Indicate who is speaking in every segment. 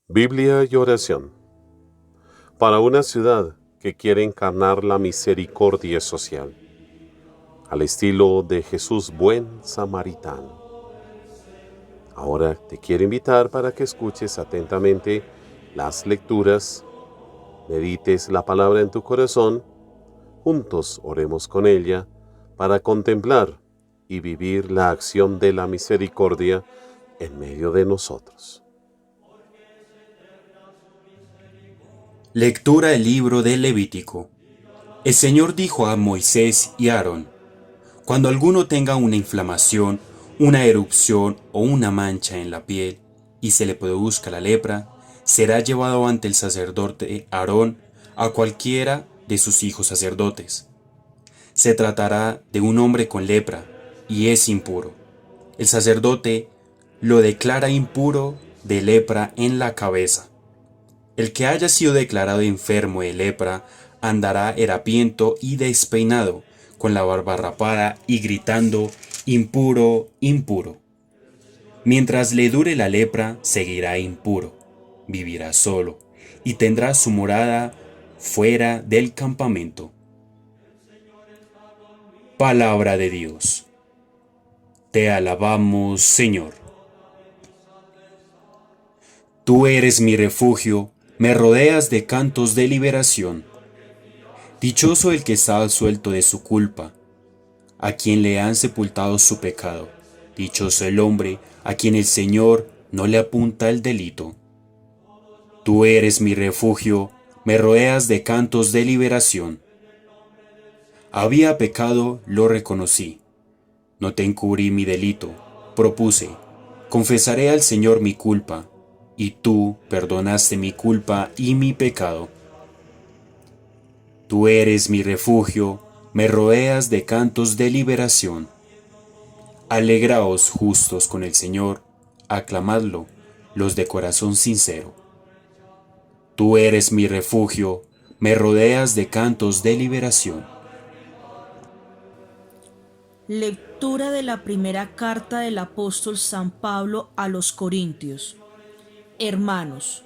Speaker 1: Biblia y oración. Para una ciudad que quiere encarnar la misericordia social, al estilo de Jesús buen samaritano. Ahora te quiero invitar para que escuches atentamente las lecturas, medites la palabra en tu corazón, juntos oremos con ella para contemplar y vivir la acción de la misericordia en medio de nosotros.
Speaker 2: Lectura del libro del Levítico. El Señor dijo a Moisés y a Aarón: Cuando alguno tenga una inflamación, una erupción o una mancha en la piel, y se le produzca la lepra, será llevado ante el sacerdote Aarón a cualquiera de sus hijos sacerdotes. Se tratará de un hombre con lepra, y es impuro. El sacerdote lo declara impuro de lepra en la cabeza. El que haya sido declarado enfermo de lepra andará harapiento y despeinado, con la barba rapada y gritando: impuro, impuro. Mientras le dure la lepra, seguirá impuro, vivirá solo, y tendrá su morada fuera del campamento. Palabra de Dios. Te alabamos, Señor. Tú eres mi refugio, me rodeas de cantos de liberación. Dichoso el que está absuelto de su culpa, a quien le han sepultado su pecado. Dichoso el hombre a quien el Señor no le apunta el delito. Tú eres mi refugio, me rodeas de cantos de liberación. Había pecado, lo reconocí. No te encubrí mi delito, propuse: confesaré al Señor mi culpa, y tú perdonaste mi culpa y mi pecado. Tú eres mi refugio, me rodeas de cantos de liberación. Alegraos justos con el Señor, aclamadlo, los de corazón sincero. Tú eres mi refugio, me rodeas de cantos de liberación.
Speaker 3: Lectura de la primera carta del apóstol San Pablo a los Corintios. Hermanos,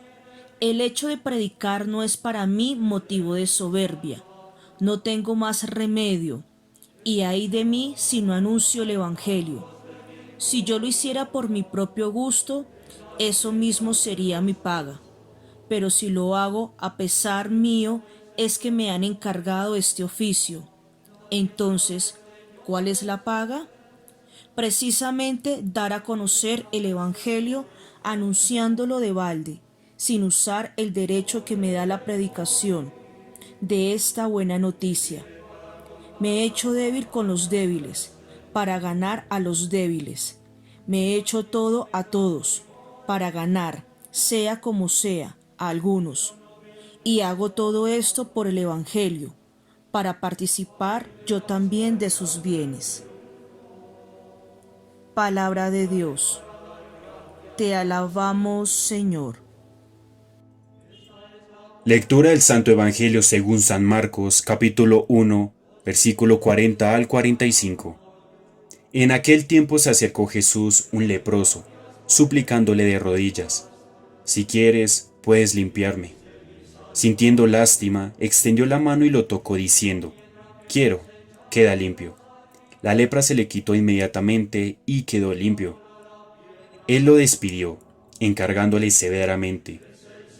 Speaker 3: el hecho de predicar no es para mí motivo de soberbia. No tengo más remedio, y ay de mí si no anuncio el Evangelio. Si yo lo hiciera por mi propio gusto, eso mismo sería mi paga. Pero si lo hago a pesar mío, es que me han encargado este oficio. Entonces, ¿cuál es la paga? Precisamente dar a conocer el Evangelio anunciándolo de balde, sin usar el derecho que me da la predicación de esta buena noticia. Me he hecho débil con los débiles, para ganar a los débiles. Me he hecho todo a todos, para ganar, sea como sea, a algunos. Y hago todo esto por el Evangelio, para participar yo también de sus bienes. Palabra de Dios. Te alabamos, Señor.
Speaker 2: Lectura del Santo Evangelio según San Marcos, capítulo 1, versículo 40 al 45. En aquel tiempo se acercó Jesús un leproso, suplicándole de rodillas: si quieres, puedes limpiarme. Sintiendo lástima, extendió la mano y lo tocó diciendo: quiero, queda limpio. La lepra se le quitó inmediatamente y quedó limpio. Él lo despidió, encargándole severamente: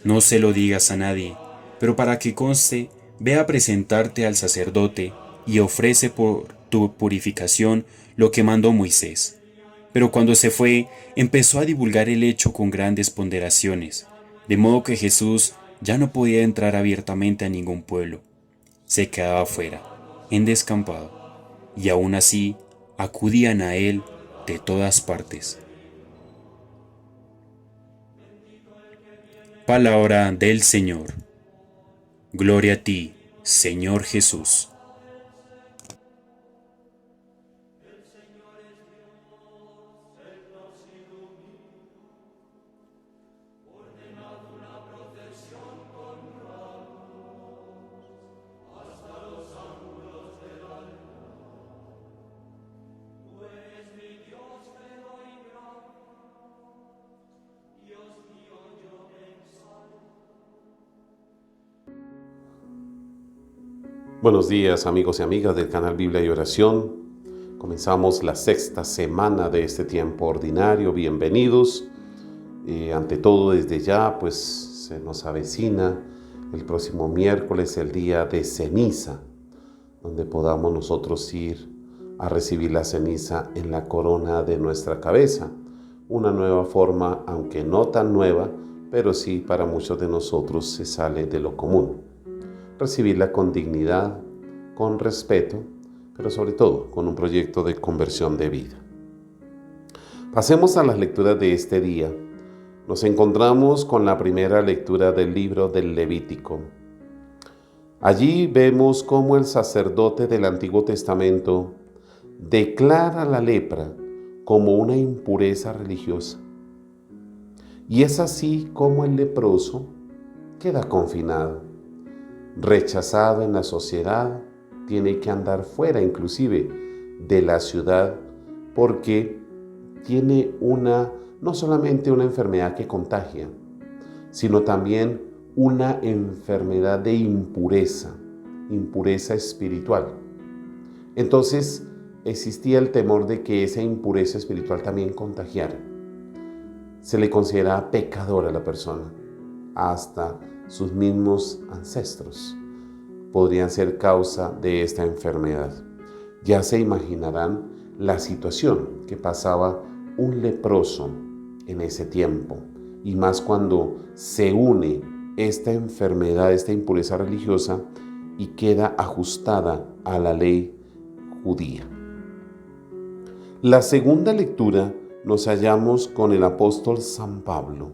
Speaker 2: no se lo digas a nadie, pero para que conste, ve a presentarte al sacerdote y ofrece por tu purificación lo que mandó Moisés. Pero cuando se fue, empezó a divulgar el hecho con grandes ponderaciones, de modo que Jesús ya no podía entrar abiertamente a ningún pueblo. Se quedaba fuera, en descampado, y aún así acudían a él de todas partes. Palabra del Señor. Gloria a ti, Señor Jesús.
Speaker 1: Buenos días, amigos y amigas del canal Biblia y Oración. Comenzamos la sexta semana de este tiempo ordinario. Bienvenidos. Ante todo, desde ya, pues se nos avecina el próximo miércoles, el día de ceniza, donde podamos nosotros ir a recibir la ceniza en la corona de nuestra cabeza. Una nueva forma, aunque no tan nueva, pero sí para muchos de nosotros se sale de lo común. Recibirla con dignidad, con respeto, pero sobre todo con un proyecto de conversión de vida. Pasemos a las lecturas de este día. Nos encontramos con la primera lectura del libro del Levítico. Allí vemos cómo el sacerdote del Antiguo Testamento declara la lepra como una impureza religiosa. Y es así como el leproso queda confinado, rechazado en la sociedad, tiene que andar fuera inclusive de la ciudad porque tiene no solamente una enfermedad que contagia, sino también una enfermedad de impureza espiritual. Entonces existía el temor de que esa impureza espiritual también contagiara. Se le consideraba pecadora a la persona, hasta sus mismos ancestros podrían ser causa de esta enfermedad. Ya se imaginarán la situación que pasaba un leproso en ese tiempo, y más cuando se une esta enfermedad, esta impureza religiosa, y queda ajustada a la ley judía. La segunda lectura nos hallamos con el apóstol San Pablo.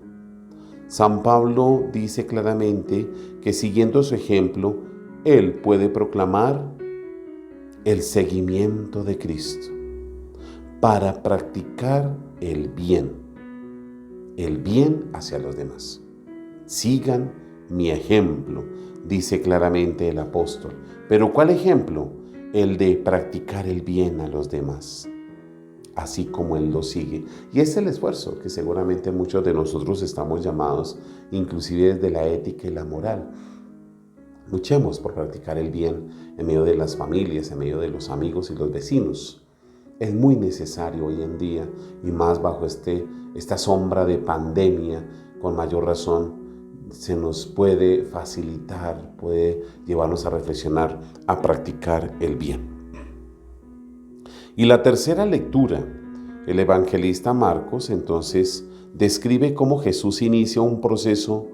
Speaker 1: San Pablo dice claramente que siguiendo su ejemplo, él puede proclamar el seguimiento de Cristo para practicar el bien hacia los demás. Sigan mi ejemplo, dice claramente el apóstol. ¿Pero cuál ejemplo? El de practicar el bien a los demás, así como Él lo sigue. Y es el esfuerzo que seguramente muchos de nosotros estamos llamados, inclusive desde la ética y la moral. Luchemos por practicar el bien en medio de las familias, en medio de los amigos y los vecinos. Es muy necesario hoy en día, y más bajo esta sombra de pandemia, con mayor razón, se nos puede facilitar, puede llevarnos a reflexionar, a practicar el bien. Y la tercera lectura, el evangelista Marcos, entonces, describe cómo Jesús inicia un proceso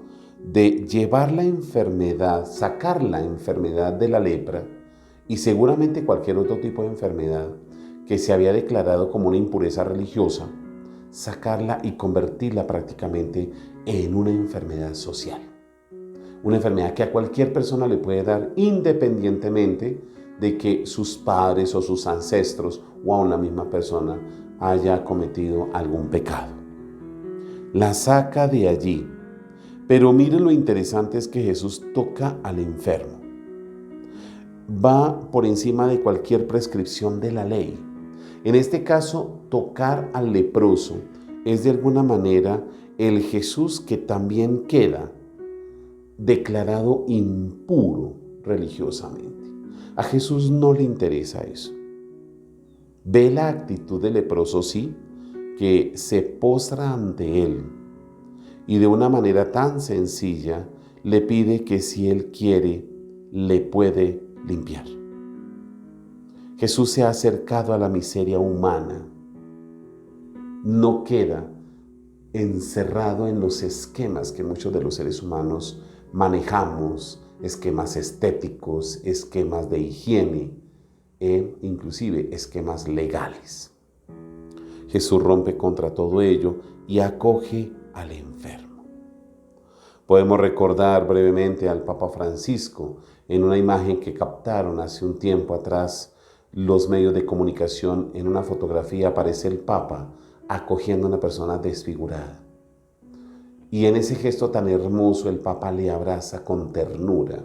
Speaker 1: de llevar la enfermedad, sacar la enfermedad de la lepra y seguramente cualquier otro tipo de enfermedad que se había declarado como una impureza religiosa, sacarla y convertirla prácticamente en una enfermedad social. Una enfermedad que a cualquier persona le puede dar independientemente de que sus padres o sus ancestros o aún la misma persona haya cometido algún pecado. La saca de allí. Pero miren lo interesante es que Jesús toca al enfermo. Va por encima de cualquier prescripción de la ley. En este caso, tocar al leproso es de alguna manera el Jesús que también queda declarado impuro religiosamente. A Jesús no le interesa eso. Ve la actitud del leproso, sí, que se postra ante él y de una manera tan sencilla le pide que si él quiere, le puede limpiar. Jesús se ha acercado a la miseria humana. No queda encerrado en los esquemas que muchos de los seres humanos manejamos, esquemas estéticos, esquemas de higiene e inclusive esquemas legales. Jesús rompe contra todo ello y acoge al enfermo. Podemos recordar brevemente al Papa Francisco en una imagen que captaron hace un tiempo atrás los medios de comunicación. En una fotografía aparece el Papa acogiendo a una persona desfigurada. Y en ese gesto tan hermoso el Papa le abraza con ternura.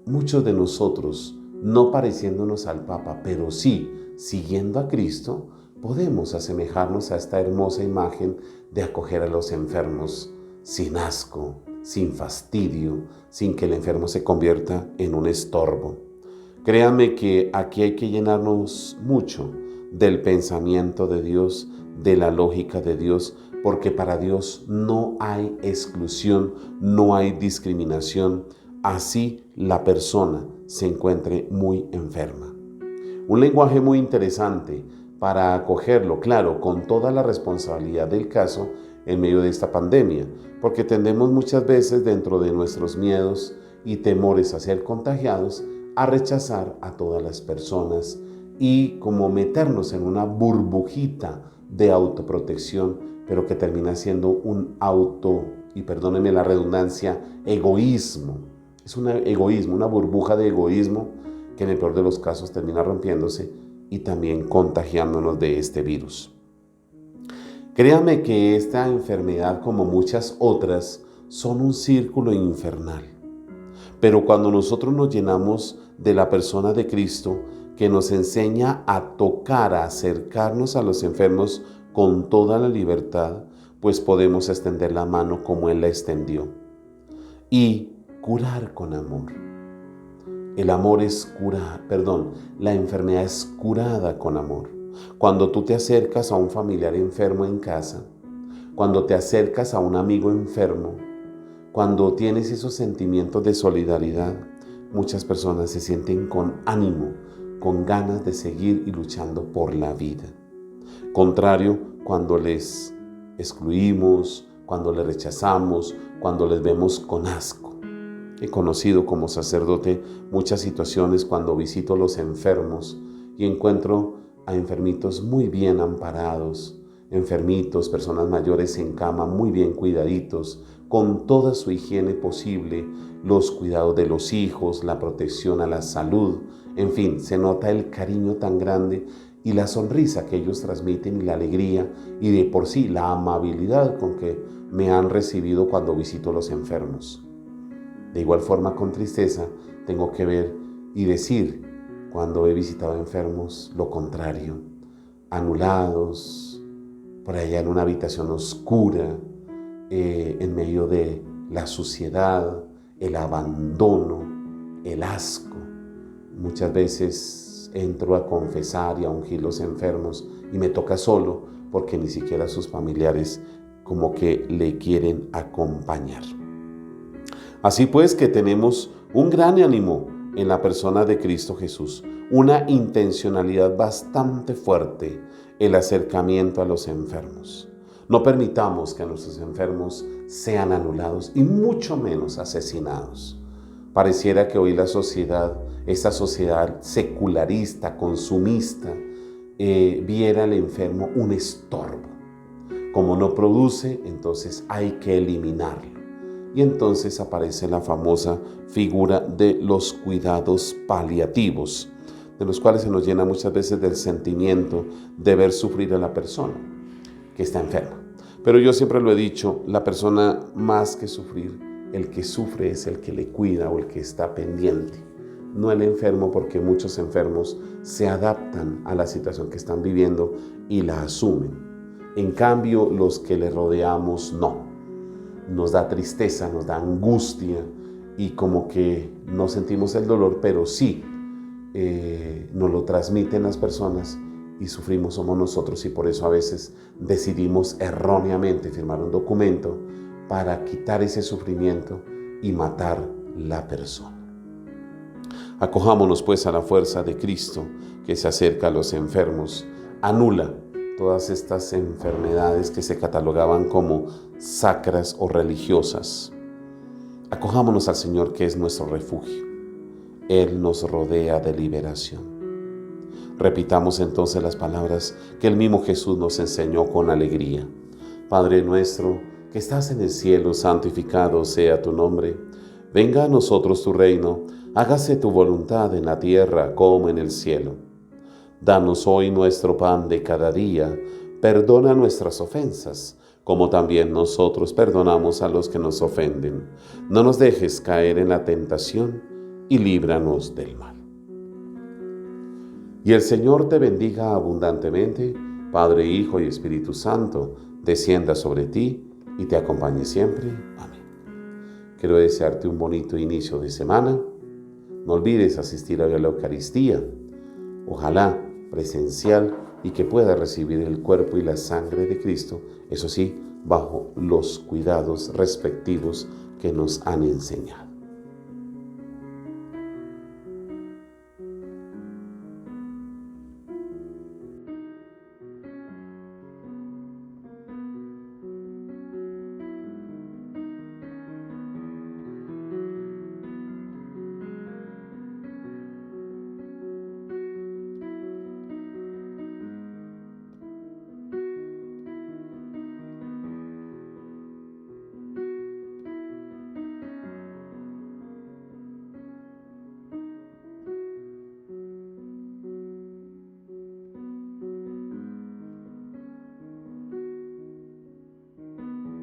Speaker 1: Muchos de nosotros, no pareciéndonos al Papa, pero sí siguiendo a Cristo, podemos asemejarnos a esta hermosa imagen de acoger a los enfermos sin asco, sin fastidio, sin que el enfermo se convierta en un estorbo. Créanme que aquí hay que llenarnos mucho del pensamiento de Dios, de la lógica de Dios, porque para Dios no hay exclusión, no hay discriminación, así la persona se encuentre muy enferma. Un lenguaje muy interesante para acogerlo, claro, con toda la responsabilidad del caso en medio de esta pandemia, porque tendemos muchas veces dentro de nuestros miedos y temores a ser contagiados a rechazar a todas las personas y como meternos en una burbujita de autoprotección, pero que termina siendo un y perdónenme la redundancia, egoísmo. Es un egoísmo, una burbuja de egoísmo que en el peor de los casos termina rompiéndose y también contagiándonos de este virus. Créanme que esta enfermedad, como muchas otras, son un círculo infernal. Pero cuando nosotros nos llenamos de la persona de Cristo, que nos enseña a tocar, a acercarnos a los enfermos con toda la libertad, pues podemos extender la mano como Él la extendió y curar con amor. El amor es la enfermedad es curada con amor. Cuando tú te acercas a un familiar enfermo en casa, cuando te acercas a un amigo enfermo, cuando tienes esos sentimientos de solidaridad, muchas personas se sienten con ánimo, con ganas de seguir y luchando por la vida. Contrario, cuando les excluimos, cuando les rechazamos, cuando les vemos con asco. He conocido como sacerdote muchas situaciones cuando visito los enfermos y encuentro a enfermitos muy bien amparados, enfermitos, personas mayores en cama muy bien cuidaditos, con toda su higiene posible, los cuidados de los hijos, la protección a la salud, en fin, se nota el cariño tan grande y la sonrisa que ellos transmiten y la alegría y de por sí la amabilidad con que me han recibido cuando visito los enfermos. De igual forma, con tristeza, tengo que ver y decir cuando he visitado enfermos lo contrario, anulados, por allá en una habitación oscura, en medio de la suciedad, el abandono, el asco. Muchas veces entro a confesar y a ungir los enfermos y me toca solo porque ni siquiera sus familiares como que le quieren acompañar. Así pues que tenemos un gran ánimo en la persona de Cristo Jesús, una intencionalidad bastante fuerte, el acercamiento a los enfermos. No permitamos que nuestros enfermos sean anulados y mucho menos asesinados. Pareciera que hoy la sociedad, esta sociedad secularista, consumista, viera al enfermo un estorbo. Como no produce, entonces hay que eliminarlo. Y entonces aparece la famosa figura de los cuidados paliativos, de los cuales se nos llena muchas veces del sentimiento de ver sufrir a la persona que está enferma. Pero yo siempre lo he dicho, la persona más que sufrir, el que sufre es el que le cuida o el que está pendiente, no el enfermo, porque muchos enfermos se adaptan a la situación que están viviendo y la asumen. En cambio, los que le rodeamos no. Nos da tristeza, nos da angustia y como que no sentimos el dolor, pero sí nos lo transmiten las personas y sufrimos somos nosotros, y por eso a veces decidimos erróneamente firmar un documento para quitar ese sufrimiento y matar la persona. Acojámonos pues a la fuerza de Cristo que se acerca a los enfermos, anula todas estas enfermedades que se catalogaban como sacras o religiosas. Acojámonos al Señor, que es nuestro refugio. Él nos rodea de liberación. Repitamos entonces las palabras que el mismo Jesús nos enseñó con alegría. Padre nuestro, que estás en el cielo, santificado sea tu nombre. Venga a nosotros tu reino, hágase tu voluntad en la tierra como en el cielo. Danos hoy nuestro pan de cada día, perdona nuestras ofensas, como también nosotros perdonamos a los que nos ofenden. No nos dejes caer en la tentación y líbranos del mal. Y el Señor te bendiga abundantemente, Padre, Hijo y Espíritu Santo, descienda sobre ti y te acompañe siempre. Amén. Quiero desearte un bonito inicio de semana. No olvides asistir a la Eucaristía, ojalá presencial, y que puedas recibir el cuerpo y la sangre de Cristo, eso sí, bajo los cuidados respectivos que nos han enseñado.